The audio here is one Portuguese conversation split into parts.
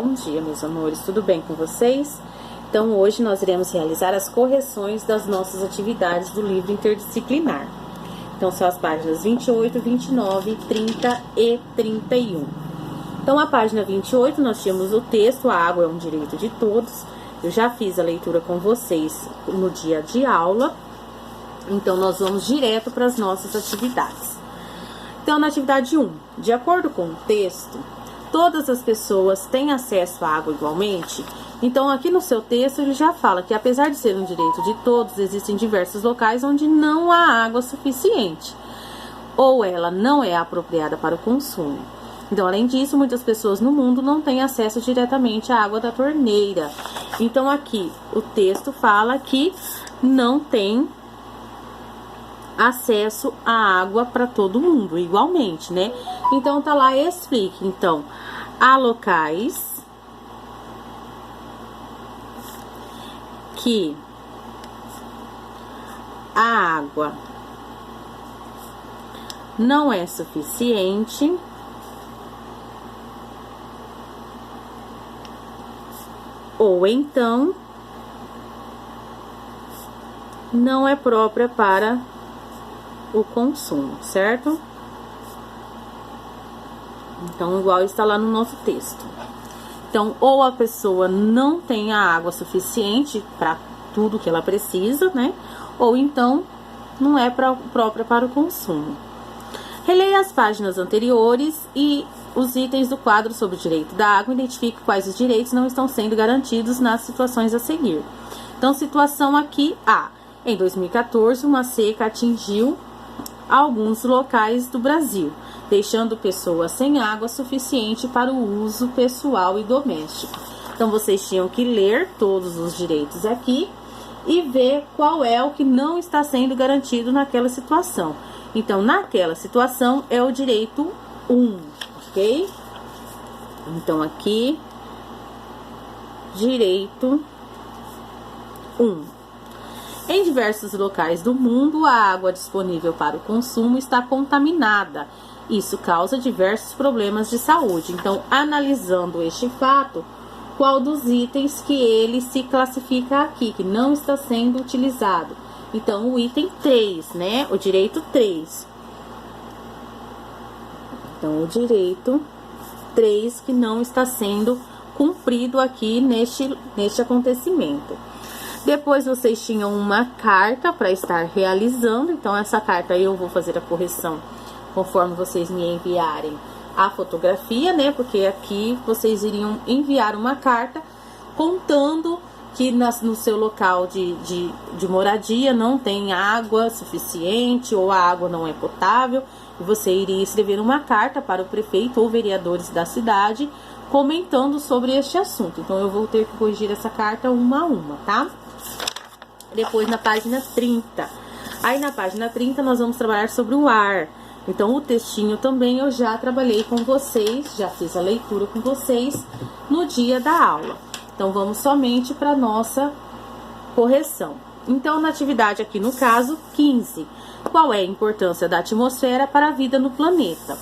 Bom dia, meus amores, tudo bem com vocês? Então, hoje nós iremos realizar as correções das nossas atividades do livro interdisciplinar. Então, são as páginas 28, 29, 30 e 31. Então, a página 28, nós tínhamos o texto, a água é um direito de todos. Eu já fiz a leitura com vocês no dia de aula. Então, nós vamos direto para as nossas atividades. Então, na atividade 1, de acordo com o texto, todas as pessoas têm acesso à água igualmente? Então, aqui no seu texto, ele já fala que, apesar de ser um direito de todos, existem diversos locais onde não há água suficiente, ou ela não é apropriada para o consumo. Então, além disso, muitas pessoas no mundo não têm acesso diretamente à água da torneira. Então, aqui, o texto fala que não tem acesso à água para todo mundo, igualmente, né? Então, tá lá, explique. Então, há locais que a água não é suficiente ou então não é própria para o consumo, certo? Então, igual está lá no nosso texto. Então, ou a pessoa não tem a água suficiente para tudo que ela precisa, né? Ou então, não é própria para o consumo. Releia as páginas anteriores e os itens do quadro sobre o direito da água. Identifique quais os direitos não estão sendo garantidos nas situações a seguir. Então, situação aqui A. Em 2014, uma seca atingiu alguns locais do Brasil, deixando pessoas sem água suficiente para o uso pessoal e doméstico. Então, vocês tinham que ler todos os direitos aqui e ver qual é o que não está sendo garantido naquela situação. Então, naquela situação é o direito 1, ok? Então, aqui, direito 1. Em diversos locais do mundo, a água disponível para o consumo está contaminada. Isso causa diversos problemas de saúde. Então, analisando este fato, qual dos itens que ele se classifica aqui, que não está sendo utilizado? Então, o item 3, né? O direito 3. Então, o direito 3 que não está sendo cumprido aqui neste acontecimento. Depois, vocês tinham uma carta para estar realizando. Então, essa carta aí eu vou fazer a correção conforme vocês me enviarem a fotografia, né? Porque aqui vocês iriam enviar uma carta contando que no seu local de moradia não tem água suficiente ou a água não é potável. E você iria escrever uma carta para o prefeito ou vereadores da cidade comentando sobre este assunto. Então, eu vou ter que corrigir essa carta uma a uma, tá? Depois, na página 30. Aí, na página 30, nós vamos trabalhar sobre o ar. Então, o textinho também eu já trabalhei com vocês, já fiz a leitura com vocês no dia da aula. Então, vamos somente para nossa correção. Então, na atividade aqui, no caso, 15. Qual é a importância da atmosfera para a vida no planeta?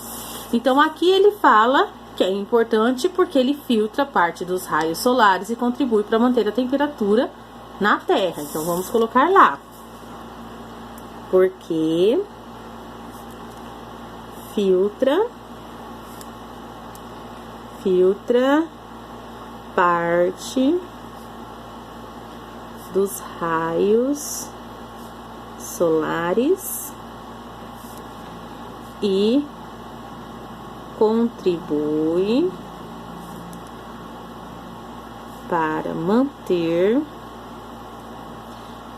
Então, aqui ele fala que é importante porque ele filtra parte dos raios solares e contribui para manter a temperatura na Terra. Então, vamos colocar lá. Porque filtra parte dos raios solares e contribui para manter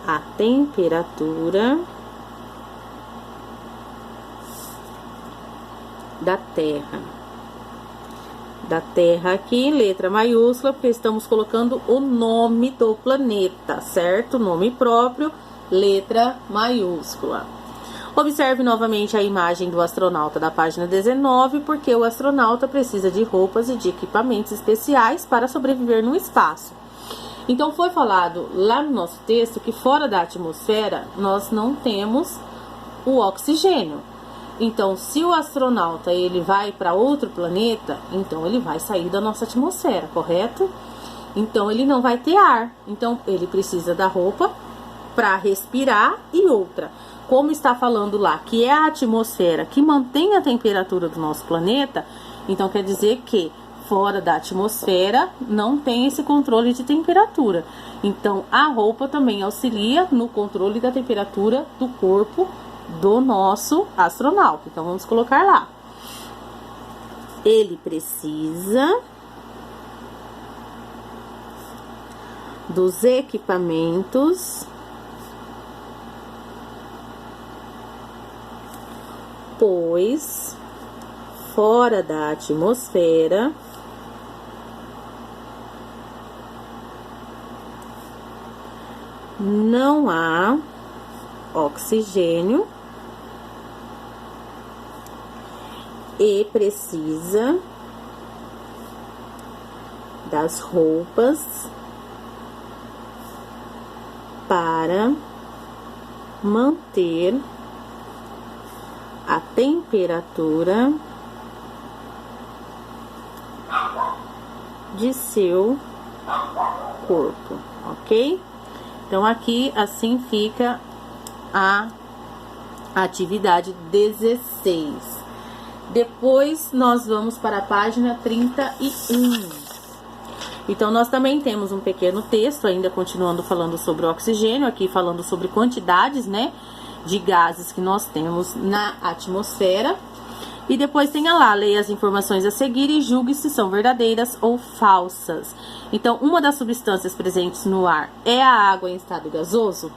a temperatura da Terra. Da Terra aqui, letra maiúscula, porque estamos colocando o nome do planeta, certo? Nome próprio, letra maiúscula. Observe novamente a imagem do astronauta da página 19, porque o astronauta precisa de roupas e de equipamentos especiais para sobreviver no espaço. Então, foi falado lá no nosso texto que fora da atmosfera nós não temos o oxigênio. Então, se o astronauta ele vai para outro planeta, então ele vai sair da nossa atmosfera, correto? Então, ele não vai ter ar. Então, ele precisa da roupa para respirar e outra. Como está falando lá, que é a atmosfera que mantém a temperatura do nosso planeta, então quer dizer que fora da atmosfera não tem esse controle de temperatura. Então, a roupa também auxilia no controle da temperatura do corpo do nosso astronauta. Então, vamos colocar lá. Ele precisa dos equipamentos pois fora da atmosfera não há oxigênio e precisa das roupas para manter a temperatura de seu corpo, ok? Então, aqui assim fica a atividade 16. Depois, nós vamos para a página 31. Então, nós também temos um pequeno texto, ainda continuando falando sobre o oxigênio, aqui falando sobre quantidades, né, de gases que nós temos na atmosfera. E depois tenha lá, leia as informações a seguir e julgue se são verdadeiras ou falsas. Então, uma das substâncias presentes no ar é a água em estado gasoso?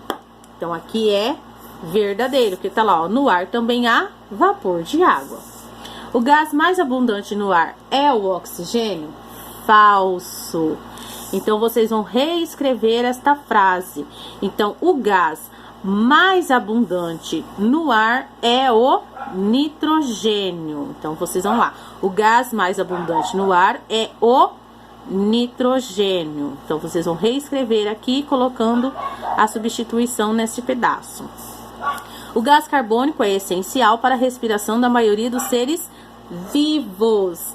Então, aqui é verdadeiro, que tá lá, ó, no ar também há vapor de água. O gás mais abundante no ar é o oxigênio? Falso. Então, vocês vão reescrever esta frase. Então, o gás mais abundante no ar é o nitrogênio. Então, vocês vão lá. O gás mais abundante no ar é o nitrogênio. Então, vocês vão reescrever aqui, colocando a substituição neste pedaço. O gás carbônico é essencial para a respiração da maioria dos seres vivos.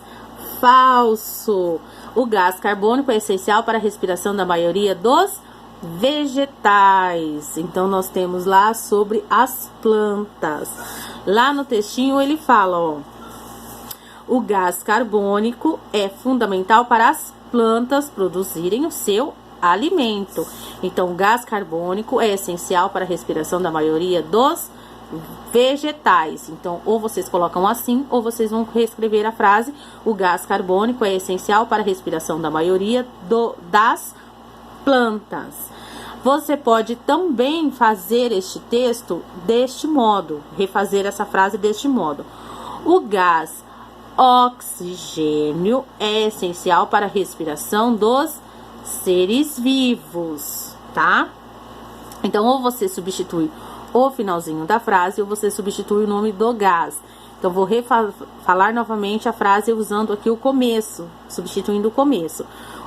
Falso. O gás carbônico é essencial para a respiração da maioria dos vegetais. Então, nós temos lá sobre as plantas. Lá no textinho ele fala, ó, o gás carbônico é fundamental para as plantas produzirem o seu alimento. Então, o gás carbônico é essencial para a respiração da maioria dos vegetais. Então, ou vocês colocam assim, ou vocês vão reescrever a frase: o gás carbônico é essencial para a respiração da maioria das plantas. Você pode também fazer este texto deste modo, refazer essa frase deste modo: o gás oxigênio é essencial para a respiração dos seres vivos, tá? Então, ou você substitui o finalzinho da frase, ou você substitui o nome do gás. Então, vou falar novamente a frase usando aqui o começo, substituindo o começo.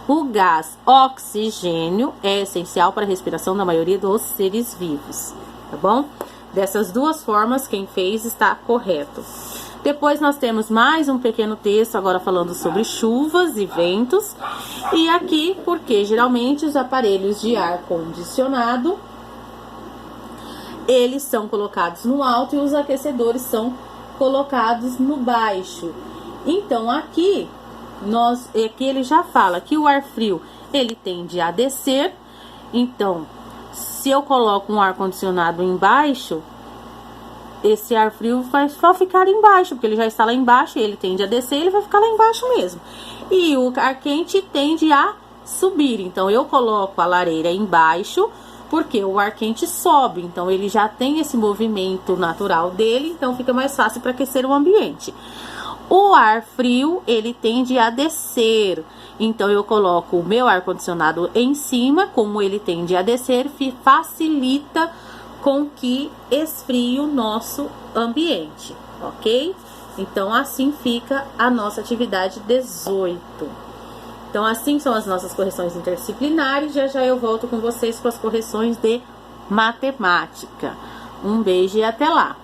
O gás oxigênio é essencial para a respiração da maioria dos seres vivos, tá bom? Dessas duas formas, quem fez está correto. Depois nós temos mais um pequeno texto, agora falando sobre chuvas e ventos. E aqui, porque geralmente os aparelhos de ar condicionado, eles são colocados no alto e os aquecedores são colocados no baixo. Então, aqui ele já fala que o ar frio, ele tende a descer. Então, se eu coloco um ar-condicionado embaixo, esse ar frio vai só ficar embaixo, porque ele já está lá embaixo, e ele tende a descer, ele vai ficar lá embaixo mesmo. E o ar quente tende a subir. Então, eu coloco a lareira embaixo, porque o ar quente sobe, então ele já tem esse movimento natural dele, então fica mais fácil para aquecer o ambiente. O ar frio, ele tende a descer, então eu coloco o meu ar-condicionado em cima, como ele tende a descer, facilita com que esfrie o nosso ambiente, ok? Então, assim fica a nossa atividade 18. Então, assim são as nossas correções interdisciplinares. Já eu volto com vocês com as correções de matemática. Um beijo e até lá!